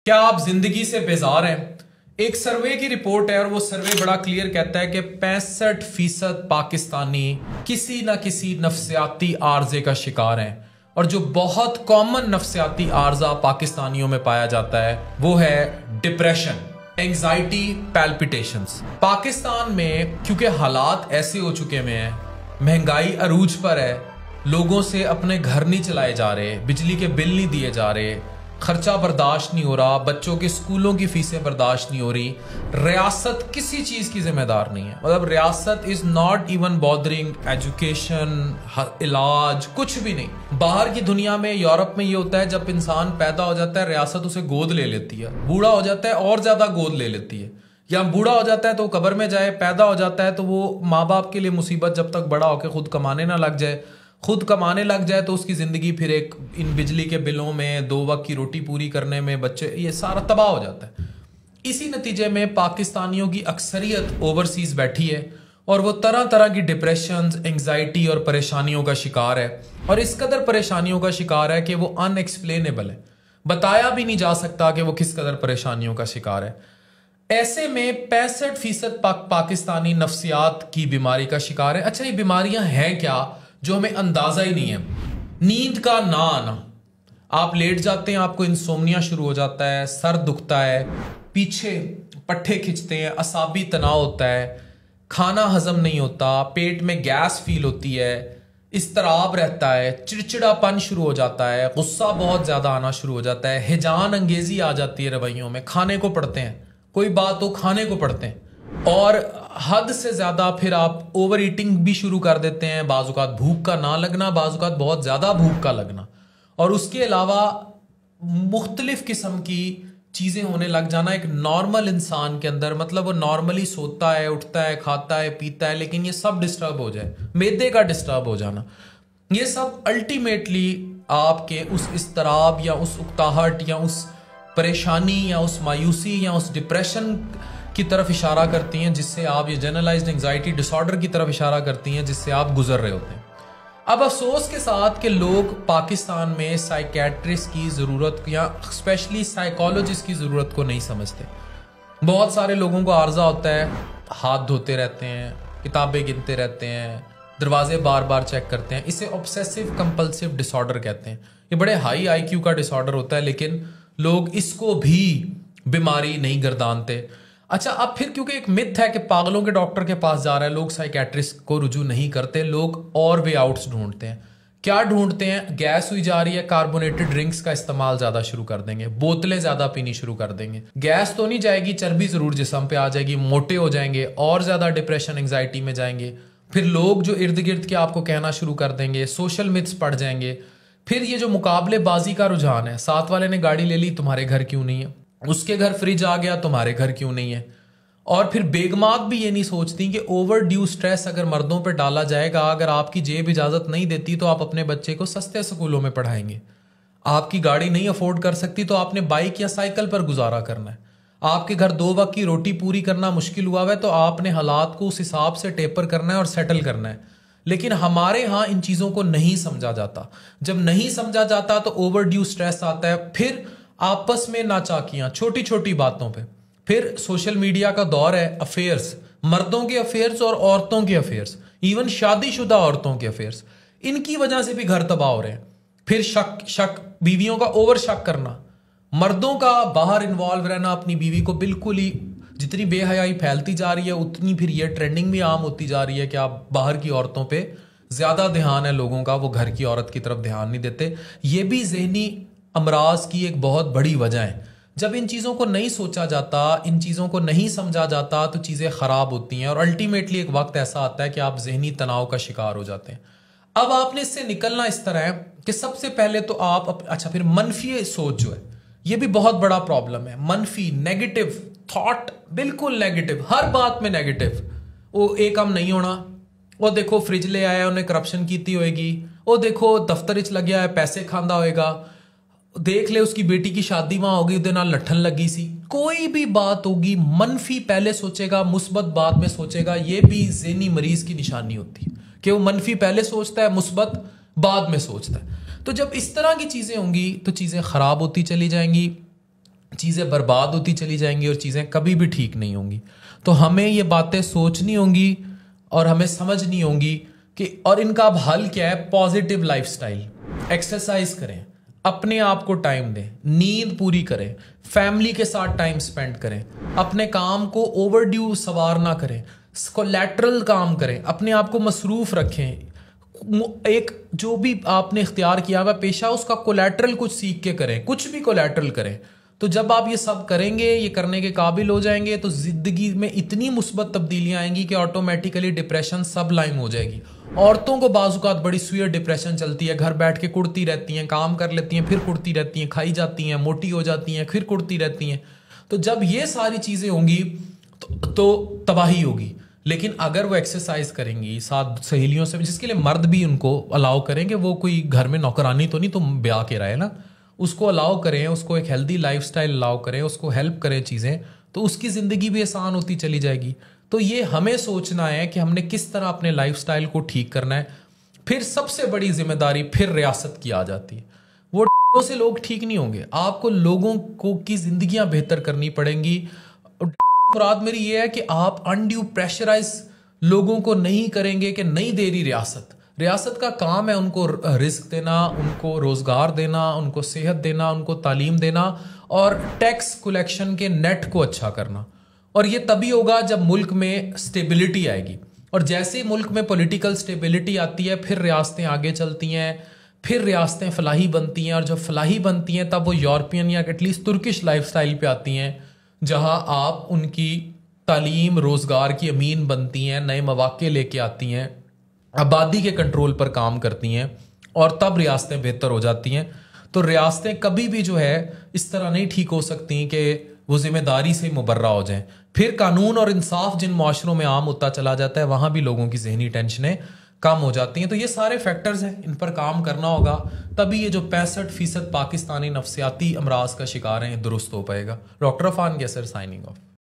क्या आप जिंदगी से बेजार हैं? एक सर्वे की रिपोर्ट है और वो सर्वे बड़ा क्लियर कहता है कि 65% पाकिस्तानी किसी ना किसी नफ्सियाती आर्जे का शिकार हैं। और जो बहुत कॉमन नफ्सियाती आर्जा पाकिस्तानियों में पाया जाता है वो है डिप्रेशन, एंजाइटी, पैल्पिटेशंस। पाकिस्तान में क्योंकि हालात ऐसे हो चुके में हैं, महंगाई अरूज पर है, लोगों से अपने घर नहीं चलाए जा रहे, बिजली के बिल नहीं दिए जा रहे, खर्चा बर्दाश्त नहीं हो रहा, बच्चों के स्कूलों की फीसें बर्दाश्त नहीं हो रही, रियासत किसी चीज की जिम्मेदार नहीं है। मतलब रियासत is not even bothering education, इलाज, कुछ भी नहीं। बाहर की दुनिया में, यूरोप में ये होता है जब इंसान पैदा हो जाता है रियासत उसे गोद ले लेती है, बूढ़ा हो जाता है और ज्यादा गोद ले लेती है, या बूढ़ा हो जाता है तो कब्र में जाए, पैदा हो जाता है तो वो माँ बाप के लिए मुसीबत जब तक बड़ा होकर खुद कमाने ना लग जाए, खुद कमाने लग जाए तो उसकी ज़िंदगी फिर एक इन बिजली के बिलों में, 2 वक्त की रोटी पूरी करने में, बच्चे, ये सारा तबाह हो जाता है। इसी नतीजे में पाकिस्तानियों की अक्सरियत ओवरसीज़ बैठी है और वो तरह तरह की डिप्रेशन, एंग्जाइटी और परेशानियों का शिकार है। और इस कदर परेशानियों का शिकार है कि वो अनएक्सप्लेनेबल है, बताया भी नहीं जा सकता कि वो किस कदर परेशानियों का शिकार है। ऐसे में 65% पाकिस्तानी नफ्सियात की बीमारी का शिकार है। अच्छा, ये बीमारियां हैं क्या जो हमें अंदाजा ही नहीं है? नींद का ना आना, आप लेट जाते हैं, आपको इंसोम्निया शुरू हो जाता है, सर दुखता है, पीछे पट्टे खिंचते हैं, असाबी तनाव होता है, खाना हजम नहीं होता, पेट में गैस फील होती है, इस्तराब रहता है, चिड़चिड़ापन शुरू हो जाता है, गुस्सा बहुत ज्यादा आना शुरू हो जाता है, हिजान अंगेजी आ जाती है रवैयों में, खाने को पड़ते हैं, कोई बात हो खाने को पड़ते हैं, और हद से ज्यादा फिर आप ओवर ईटिंग भी शुरू कर देते हैं, बाजुकात भूख का ना लगना, बाजुकात बहुत ज्यादा भूख का लगना, और उसके अलावा मुख्तलिफ किस्म की चीजें होने लग जाना एक नॉर्मल इंसान के अंदर। मतलब वो नॉर्मली सोता है, उठता है, खाता है, पीता है, लेकिन ये सब डिस्टर्ब हो जाए, मैदे का डिस्टर्ब हो जाना, ये सब अल्टीमेटली आपके उस इस्तराब या उस उकताहट या उस परेशानी या उस मायूसी या उस डिप्रेशन की तरफ इशारा करती हैं, जिससे आप, ये जनरलाइज्ड एंजाइटी डिसऑर्डर की तरफ इशारा करती हैं, जिससे आप गुजर रहे होते हैं। अब अफसोस के साथ कि लोग पाकिस्तान में साइकेट्रिस्ट की ज़रूरत या स्पेशली साइकोलॉजिस्ट की ज़रूरत को नहीं समझते। बहुत सारे लोगों को आर्जा होता है, हाथ धोते रहते हैं, किताबें गिनते रहते हैं, दरवाजे बार बार चेक करते हैं, इसे ऑब्सेसिव कंपल्सिव डिसऑर्डर कहते हैं। ये बड़े हाई IQ का डिसऑर्डर होता है, लेकिन लोग इसको भी बीमारी नहीं गर्दानते। अच्छा, अब फिर क्योंकि एक मिथ है कि पागलों के डॉक्टर के पास जा रहा है, लोग साइकेट्रिस्ट को रुजू नहीं करते, लोग और वे आउट्स ढूंढते हैं। क्या ढूंढते हैं? गैस हुई जा रही है, कार्बोनेटेड ड्रिंक्स का इस्तेमाल ज्यादा शुरू कर देंगे, बोतलें ज्यादा पीनी शुरू कर देंगे, गैस तो नहीं जाएगी, चर्बी जरूर जिस्म पे आ जाएगी, मोटे हो जाएंगे, और ज्यादा डिप्रेशन एंग्जाइटी में जाएंगे। फिर लोग जो इर्द गिर्द के आपको कहना शुरू कर देंगे, सोशल मिथ्स पड़ जाएंगे। फिर ये जो मुकाबलेबाजी का रुझान है, साथ वाले ने गाड़ी ले ली, तुम्हारे घर क्यों नहीं है, उसके घर फ्रिज आ गया, तुम्हारे घर क्यों नहीं है। और फिर बेगमात भी ये नहीं सोचती कि ओवर ड्यू स्ट्रेस अगर मर्दों पे डाला जाएगा, अगर आपकी जेब इजाजत नहीं देती तो आप अपने बच्चे को सस्ते स्कूलों में पढ़ाएंगे, आपकी गाड़ी नहीं अफोर्ड कर सकती तो आपने बाइक या साइकिल पर गुजारा करना है, आपके घर 2 वक्त की रोटी पूरी करना मुश्किल हुआ है तो आपने हालात को उस हिसाब से टेपर करना है और सेटल करना है। लेकिन हमारे यहाँ इन चीजों को नहीं समझा जाता। जब नहीं समझा जाता तो ओवर ड्यू स्ट्रेस आता है, फिर आपस में नाचाकियां छोटी छोटी बातों पे, फिर सोशल मीडिया का दौर है, अफेयर्स, मर्दों के अफेयर्स और औरतों के अफेयर्स, इवन शादीशुदा औरतों के अफेयर्स, इनकी वजह से भी घर तबाह हो रहे हैं। फिर शक बीवियों का ओवर शक करना, मर्दों का बाहर इन्वॉल्व रहना अपनी बीवी को, बिल्कुल ही जितनी बेहयाई फैलती जा रही है उतनी फिर ये ट्रेंडिंग भी आम होती जा रही है कि आप बाहर की औरतों पे ज्यादा ध्यान है लोगों का, वो घर की औरत की तरफ ध्यान नहीं देते। ये भी जहनी अमराज की एक बहुत बड़ी वजह है। जब इन चीज़ों को नहीं सोचा जाता, इन चीज़ों को नहीं समझा जाता तो चीज़ें ख़राब होती हैं और अल्टीमेटली एक वक्त ऐसा आता है कि आप जहनी तनाव का शिकार हो जाते हैं। अब आपने इससे निकलना इस तरह है कि सबसे पहले तो आप अच्छा, फिर मनफी सोच जो है, ये भी बहुत बड़ा प्रॉब्लम है। मनफी, नेगेटिव थॉट, बिल्कुल नेगेटिव, हर बात में नेगेटिव। वो एक काम नहीं होना, वो देखो फ्रिज ले आया, उन्हें करप्शन की होएगी, वो देखो दफ्तर च लग्या है, पैसे खांदा होएगा, देख ले उसकी बेटी की शादी वहां होगी, उहदे नाल लठन लगी सी। कोई भी बात होगी, मनफी पहले सोचेगा, मुस्बत बाद में सोचेगा। ये भी ज़हनी मरीज की निशानी होती है कि वो मनफी पहले सोचता है, मुस्बत बाद में सोचता है। तो जब इस तरह की चीजें होंगी तो चीजें खराब होती चली जाएंगी। चीज़ें बर्बाद होती चली जाएंगी और चीज़ें कभी भी ठीक नहीं होंगी। तो हमें ये बातें सोचनी होंगी और हमें समझनी होंगी कि और इनका अब हल क्या है। पॉजिटिव लाइफस्टाइल, एक्सरसाइज करें, अपने आप को टाइम दें, नींद पूरी करें, फैमिली के साथ टाइम स्पेंड करें, अपने काम को ओवरड्यू सवार ना करें, कोलैटरल काम करें, अपने आप को मसरूफ रखें। एक जो भी आपने इख्तियार किया हुआ पेशा उसका कोलैटरल कुछ सीख के करें, कुछ भी कोलैटरल करें। तो जब आप ये सब करेंगे, ये करने के काबिल हो जाएंगे, तो जिंदगी में इतनी मुस्बत तब्दीलियां आएंगी कि ऑटोमेटिकली डिप्रेशन सब लाइम हो जाएगी। औरतों को बाजुकात बड़ी सुयर डिप्रेशन चलती है, घर बैठ के कुड़ती रहती हैं, काम कर लेती हैं, फिर कुड़ती रहती हैं, खाई जाती हैं, मोटी हो जाती हैं, फिर कुड़ती रहती हैं। तो जब ये सारी चीज़ें होंगी तो तबाही होगी। लेकिन अगर वो एक्सरसाइज करेंगी साथ सहेलियों से, जिसके लिए मर्द भी उनको अलाउ करेंगे, वो कोई घर में नौकरानी तो नहीं तुम ब्याह के रहे ना, उसको अलाउ करें, उसको एक हेल्दी लाइफस्टाइल अलाउ करें, उसको हेल्प करें चीज़ें, तो उसकी ज़िंदगी भी आसान होती चली जाएगी। तो ये हमें सोचना है कि हमने किस तरह अपने लाइफस्टाइल को ठीक करना है। फिर सबसे बड़ी जिम्मेदारी फिर रियासत की आ जाती है। वो से लोग ठीक नहीं होंगे, आपको लोगों को की जिंदगियां बेहतर करनी पड़ेंगी। मुराद मेरी ये है कि आप अनड्यू प्रेशराइज लोगों को नहीं करेंगे कि नहीं दे रही रियासत। रियासत का काम है उनको रिस्क देना, उनको रोजगार देना, उनको सेहत देना, उनको तालीम देना और टैक्स कलेक्शन के नेट को अच्छा करना। और ये तभी होगा जब मुल्क में स्टेबिलिटी आएगी। और जैसे ही मुल्क में पॉलिटिकल स्टेबिलिटी आती है, फिर रियासतें आगे चलती हैं, फिर रियासतें फलाही बनती हैं। और जब फलाही बनती हैं तब वो यूरोपियन या एटलीस्ट तुर्किश लाइफस्टाइल पे आती हैं, जहां आप उनकी तालीम रोजगार की अमीन बनती हैं, नए मौके लेके आती हैं, आबादी के कंट्रोल पर काम करती हैं, और तब रियासतें बेहतर हो जाती हैं। तो रियासतें कभी भी जो है इस तरह नहीं ठीक हो सकती कि वो जिम्मेदारी से मुबर्रा हो जाएं। फिर कानून और इंसाफ जिन माशरों में आम होता चला जाता है, वहां भी लोगों की जहनी टेंशनें कम हो जाती हैं। तो ये सारे फैक्टर्स हैं, इन पर काम करना होगा, तभी ये जो 65% पाकिस्तानी नफसियाती अमराज का शिकार हैं दुरुस्त हो पाएगा। डॉक्टर अफान कैसर, साइनिंग ऑफ।